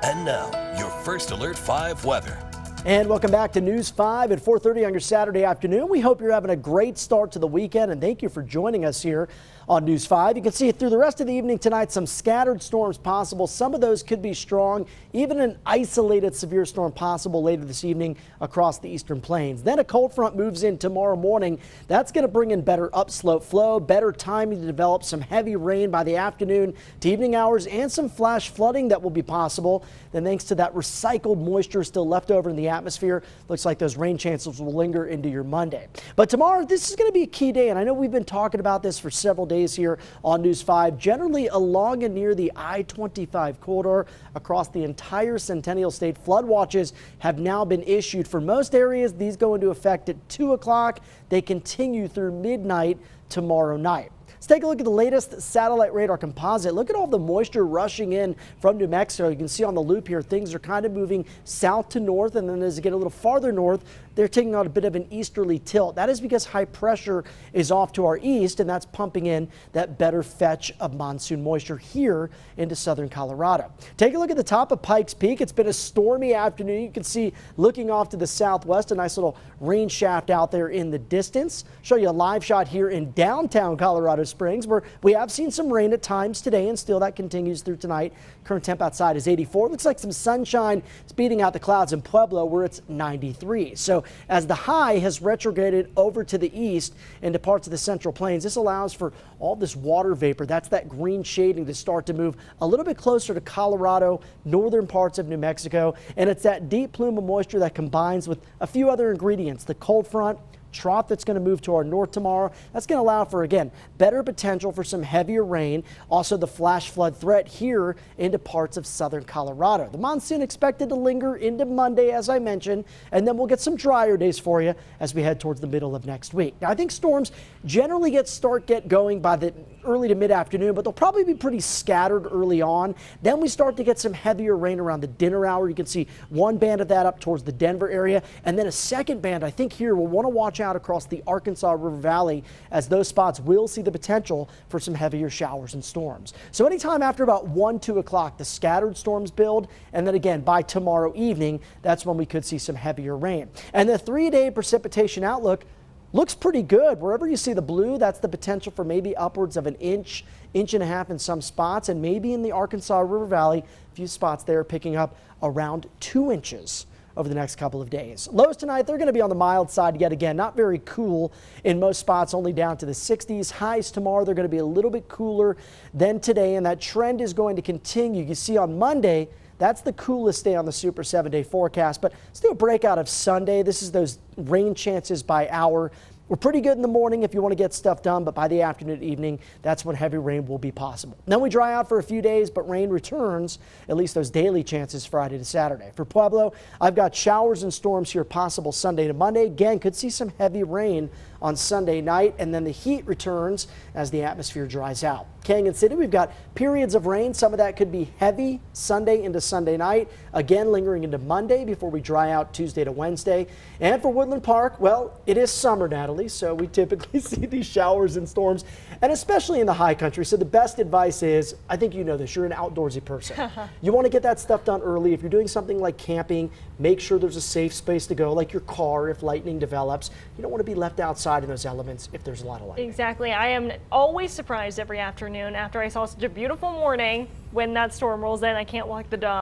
And now, your First Alert 5 weather. And welcome back to News 5 at 4:30 on your Saturday afternoon. We hope you're having a great start to the weekend, and thank you for joining us here on News 5. You can see it through the rest of the evening tonight. Some scattered storms possible. Some of those could be strong. Even an isolated severe storm possible later this evening across the eastern plains. Then a cold front moves in tomorrow morning. That's going to bring in better upslope flow, better timing to develop some heavy rain by the afternoon to evening hours, and some flash flooding that will be possible. Then thanks to that recycled moisture still left over in the atmosphere, looks like those rain chances will linger into your Monday. But tomorrow, this is going to be a key day, and I know we've been talking about this for several days here on News 5, generally along and near the I-25 corridor across the entire Centennial State. Flood watches have now been issued for most areas. These go into effect at 2 o'clock. They continue through midnight tomorrow night. Let's take a look at the latest satellite radar composite. Look at all the moisture rushing in from New Mexico. You can see on the loop here, things are kind of moving south to north, and then as you get a little farther north, they're taking on a bit of an easterly tilt. That is because high pressure is off to our east, and that's pumping in that better fetch of monsoon moisture here into southern Colorado. Take a look at the top of Pikes Peak. It's been a stormy afternoon. You can see looking off to the southwest, a nice little rain shaft out there in the distance. Show you a live shot here in downtown Colorado Springs, where we have seen some rain at times today, and still that continues through tonight. Current temp outside is 84. Looks like some sunshine. It's beating out the clouds in Pueblo, where it's 93. So as the high has retrograded over to the east into parts of the central plains, this allows for all this water vapor. That's that green shading to start to move a little bit closer to Colorado, northern parts of New Mexico. And it's that deep plume of moisture that combines with a few other ingredients, the cold front, trough that's going to move to our north tomorrow. That's going to allow for, again, better potential for some heavier rain. Also the flash flood threat here into parts of southern Colorado. The monsoon expected to linger into Monday, as I mentioned, and then we'll get some drier days for you as we head towards the middle of next week. Now, I think storms generally get going by the early to mid-afternoon, but they'll probably be pretty scattered early on. Then we start to get some heavier rain around the dinner hour. You can see one band of that up towards the Denver area, and then a second band, I think here we'll want to watch out across the Arkansas River Valley, as those spots will see the potential for some heavier showers and storms. So anytime after about 1-2 o'clock, the scattered storms build, and then again by tomorrow evening, that's when we could see some heavier rain. And the 3-day precipitation outlook looks pretty good. Wherever you see the blue, that's the potential for maybe upwards of an inch and a half in some spots, and maybe in the Arkansas River Valley, a few spots there picking up around 2 inches over the next couple of days. Lows tonight, they're going to be on the mild side yet again. Not very cool in most spots, only down to the 60s. Highs tomorrow, they're going to be a little bit cooler than today, and that trend is going to continue. You see on Monday, that's the coolest day on the Super 7-day forecast, but still a breakout of Sunday. This is those rain chances by hour. We're pretty good in the morning if you want to get stuff done, but by the afternoon, evening, that's when heavy rain will be possible. Then we dry out for a few days, but rain returns, at least those daily chances Friday to Saturday. For Pueblo, I've got showers and storms here possible Sunday to Monday. Again, could see some heavy rain on Sunday night, and then the heat returns as the atmosphere dries out. Canyon City, we've got periods of rain. Some of that could be heavy Sunday into Sunday night, again lingering into Monday before we dry out Tuesday to Wednesday. And for Woodland Park, well, it is summer, Natalie, so we typically see these showers and storms, and especially in the high country. So the best advice is, I think you know this, you're an outdoorsy person. You want to get that stuff done early. If you're doing something like camping, make sure there's a safe space to go, like your car if lightning develops. You don't want to be left outside in those elements if there's a lot of lightning. Exactly. I am always surprised every afternoon after I saw such a beautiful morning when that storm rolls in. I can't walk the dog.